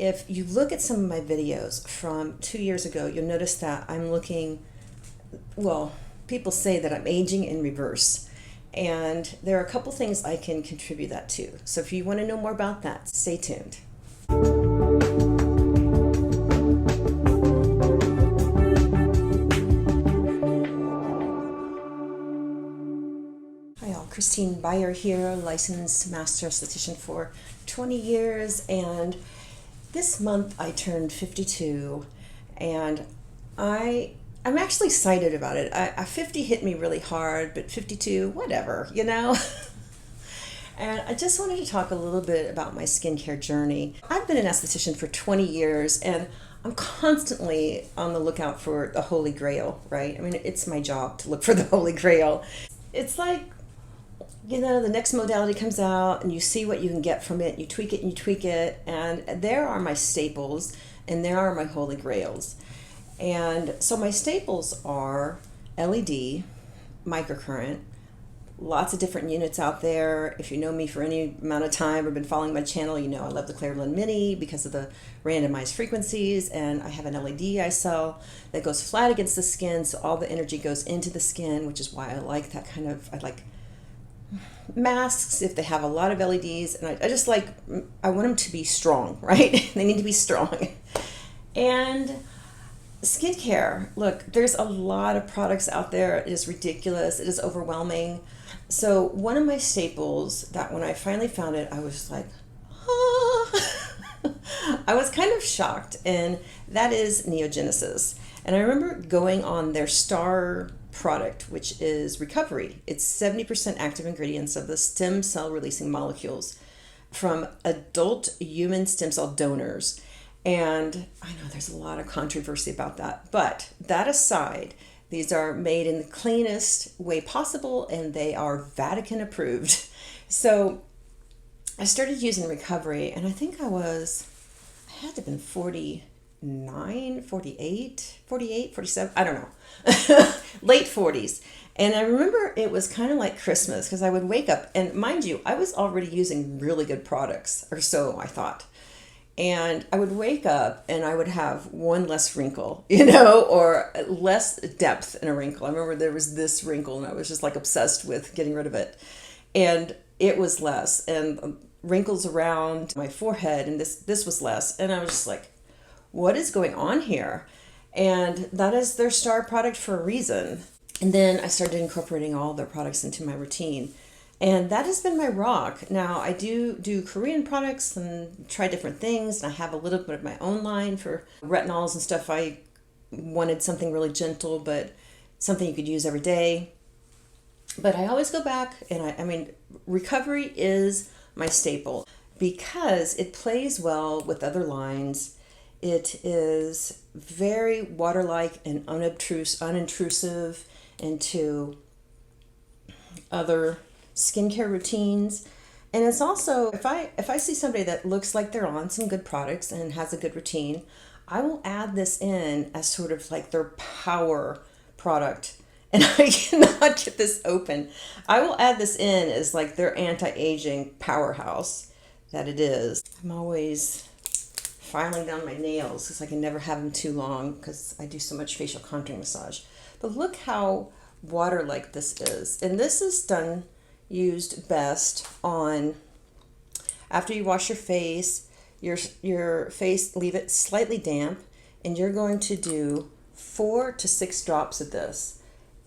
if you look at some of my videos from 2 years ago, you'll notice that I'm looking, well, people say that I'm aging in reverse. And there are a couple things I can contribute that to. So if you want to know more about that, stay tuned. Hi all, Christine Byer here, licensed Master Esthetician for 20 years. And this month I turned 52 and I'm actually excited about it. 50 hit me really hard, but 52, whatever, you know? And I just wanted to talk a little bit about my skincare journey. I've been an esthetician for 20 years and I'm constantly on the lookout for the Holy Grail, right? I mean, it's my job to look for the Holy Grail. It's like, you know, the next modality comes out and you see what you can get from it, you tweak it and you tweak it, and there are my staples and there are my Holy Grails. And so my staples are LED, microcurrent, lots of different units out there. If you know me for any amount of time or been following my channel, you know I love the Clareblend Mini because of the randomized frequencies, and I have an LED I sell that goes flat against the skin, so all the energy goes into the skin, which is why I like that kind of, I like masks if they have a lot of LEDs, and I just like, I want them to be strong, right? They need to be strong. And skincare, look, there's a lot of products out there. It is ridiculous. It is overwhelming. So one of my staples that when I finally found it, I was like, I was kind of shocked, and that is NeoGenesis. And I remember going on their star product, which is Recovery. It's 70% active ingredients of the stem cell releasing molecules from adult human stem cell donors. And I know there's a lot of controversy about that, but that aside, these are made in the cleanest way possible and they are Vatican approved. So I started using Recovery, and I think I had to have been 49, 48, 47, I don't know, late 40s. And I remember it was kind of like Christmas because I would wake up, and mind you, I was already using really good products, or so I thought. And I would wake up and I would have one less wrinkle, you know, or less depth in a wrinkle. I remember there was this wrinkle and I was just like obsessed with getting rid of it. And it was less, and wrinkles around my forehead, and this was less. And I was just like, what is going on here? And that is their star product for a reason. And then I started incorporating all their products into my routine. And that has been my rock. Now I do Korean products and try different things. And I have a little bit of my own line for retinols and stuff. I wanted something really gentle, but something you could use every day. But I always go back, and I mean, Recovery is my staple because it plays well with other lines. It is very water-like and unintrusive into other skincare routines. And it's also, if I see somebody that looks like they're on some good products and has a good routine, I will add this in as sort of like their power product. And I cannot get this open. I will add this in as like their anti-aging powerhouse that it is. I'm always filing down my nails because I can never have them too long because I do so much facial contouring massage. But look how water-like this is. And this is used best on after you wash your face, your face, leave it slightly damp, and you're going to do 4 to 6 drops of this.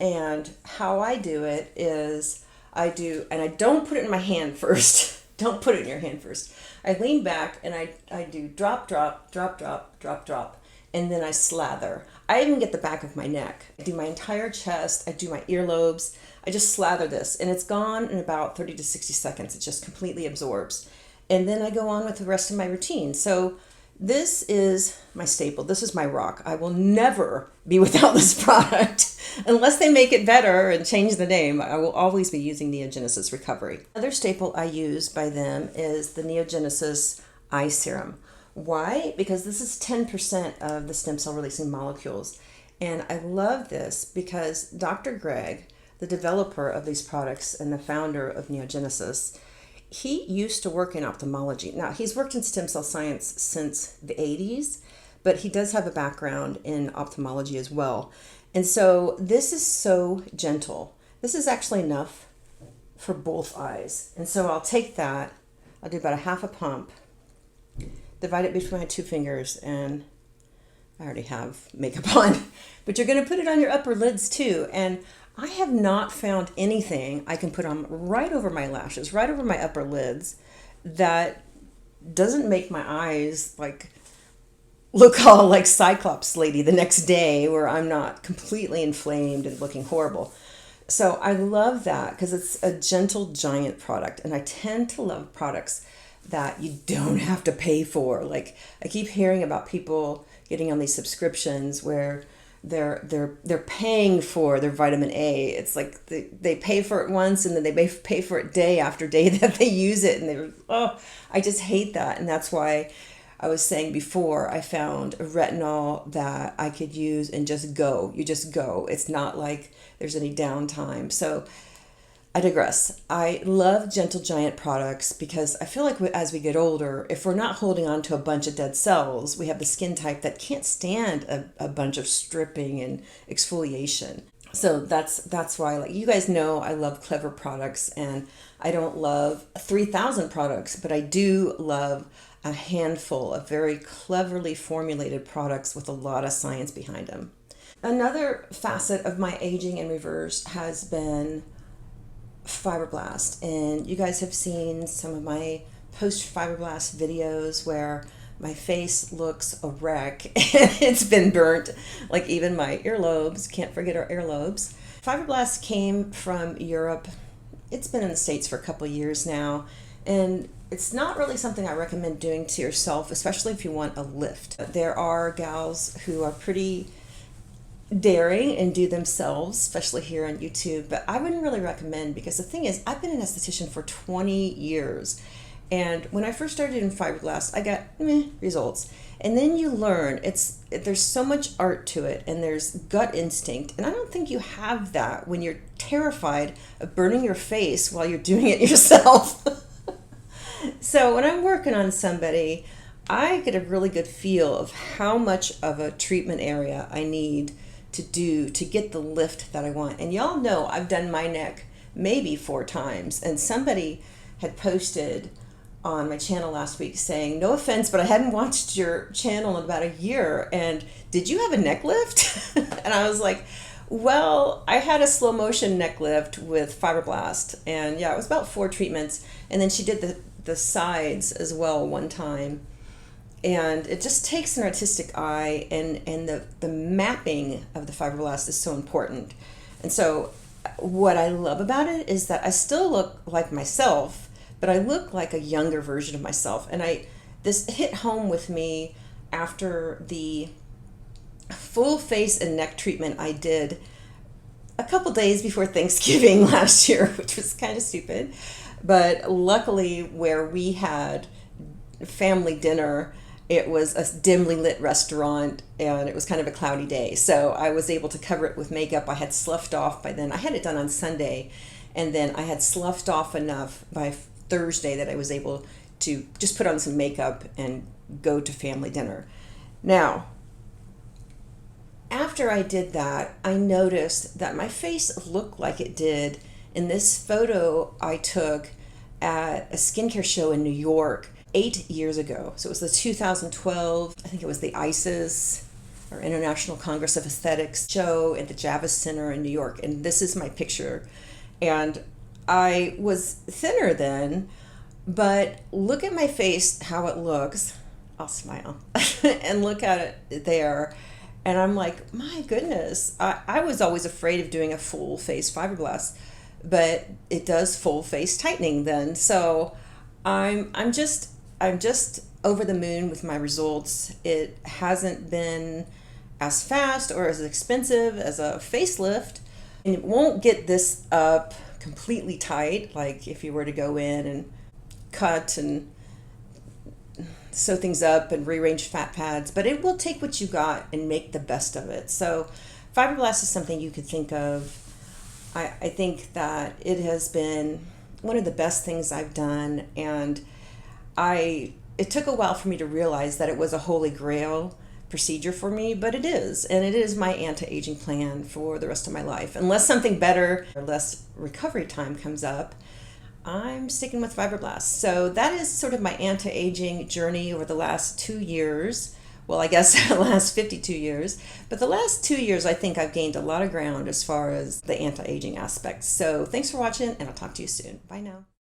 And how I do it is I don't put it in my hand first. Don't put it in your hand first. I lean back and I do drop, drop, drop, drop, drop, drop, and then I slather. I even get the back of my neck. I do my entire chest. I do my earlobes. I just slather this, and it's gone in about 30 to 60 seconds. It just completely absorbs. And then I go on with the rest of my routine. So this is my staple. This is my rock. I will never be without this product unless they make it better and change the name. I will always be using NeoGenesis Recovery. Another staple I use by them is the NeoGenesis Eye Serum. Why? Because this is 10% of the stem cell releasing molecules. And I love this because Dr. Greg, the developer of these products and the founder of NeoGenesis, he used to work in ophthalmology. Now, he's worked in stem cell science since the 80s, but he does have a background in ophthalmology as well. And so this is so gentle. This is actually enough for both eyes. And so I'll take that, I'll do about a half a pump, divide it between my two fingers, and I already have makeup on, but you're going to put it on your upper lids too. And I have not found anything I can put on right over my lashes, right over my upper lids, that doesn't make my eyes like look all like Cyclops lady the next day, where I'm not completely inflamed and looking horrible. So I love that because it's a gentle giant product, and I tend to love products that you don't have to pay for. Like, I keep hearing about people getting on these subscriptions where they're paying for their vitamin A. It's like they pay for it once, and then they pay for it day after day that they use it, and I just hate that. And that's why I was saying before, I found a retinol that I could use and just go. You just go. It's not like there's any downtime. So I digress. I love gentle giant products because I feel like as we get older, if we're not holding on to a bunch of dead cells, we have the skin type that can't stand a bunch of stripping and exfoliation. So that's why, like, you guys know, I love clever products, and I don't love 3,000 products, but I do love a handful of very cleverly formulated products with a lot of science behind them. Another facet of my aging in reverse has been Fibroblast, and you guys have seen some of my post-Fibroblast videos where my face looks a wreck and it's been burnt, like even my earlobes. Can't forget our earlobes. Fibroblast came from Europe. It's been in the States for a couple of years now, and it's not really something I recommend doing to yourself, especially if you want a lift. There are gals who are pretty daring and do themselves, especially here on YouTube, but I wouldn't really recommend, because the thing is, I've been an esthetician for 20 years, and when I first started in Fibroblast, I got results. And then you learn there's so much art to it, and there's gut instinct, and I don't think you have that when you're terrified of burning your face while you're doing it yourself. So when I'm working on somebody, I get a really good feel of how much of a treatment area I need to do to get the lift that I want. And y'all know I've done my neck maybe 4 times, and somebody had posted on my channel last week saying, no offense, but I hadn't watched your channel in about a year, and did you have a neck lift? And I was like, well, I had a slow motion neck lift with Fibroblast, and yeah, it was about 4 treatments, and then she did the sides as well one time. And it just takes an artistic eye, and the mapping of the Fibroblast is so important. And so what I love about it is that I still look like myself, but I look like a younger version of myself. And this hit home with me after the full face and neck treatment I did a couple days before Thanksgiving last year, which was kind of stupid. But luckily, where we had family dinner, it was a dimly lit restaurant, and it was kind of a cloudy day. So I was able to cover it with makeup. I had sloughed off by then. I had it done on Sunday, and then I had sloughed off enough by Thursday that I was able to just put on some makeup and go to family dinner. Now, after I did that, I noticed that my face looked like it did in this photo I took at a skincare show in New York 8 years ago. So it was the 2012, I think it was the ISIS, or International Congress of Aesthetics show at the Javits Center in New York. And this is my picture. And I was thinner then, but look at my face, how it looks. I'll smile and look at it there. And I'm like, my goodness, I was always afraid of doing a full face Fibroblast, but it does full face tightening then. So I'm just over the moon with my results. It hasn't been as fast or as expensive as a facelift, and it won't get this up completely tight, like if you were to go in and cut and sew things up and rearrange fat pads, but it will take what you got and make the best of it. So Fibroblast is something you could think of. I think that it has been one of the best things I've done, and it took a while for me to realize that it was a holy grail procedure for me, but it is, and it is my anti-aging plan for the rest of my life. Unless something better or less recovery time comes up, I'm sticking with Fibroblast. So that is sort of my anti-aging journey over the last 2 years. Well, I guess the last 52 years. But the last 2 years, I think I've gained a lot of ground as far as the anti-aging aspects. So thanks for watching, and I'll talk to you soon. Bye now.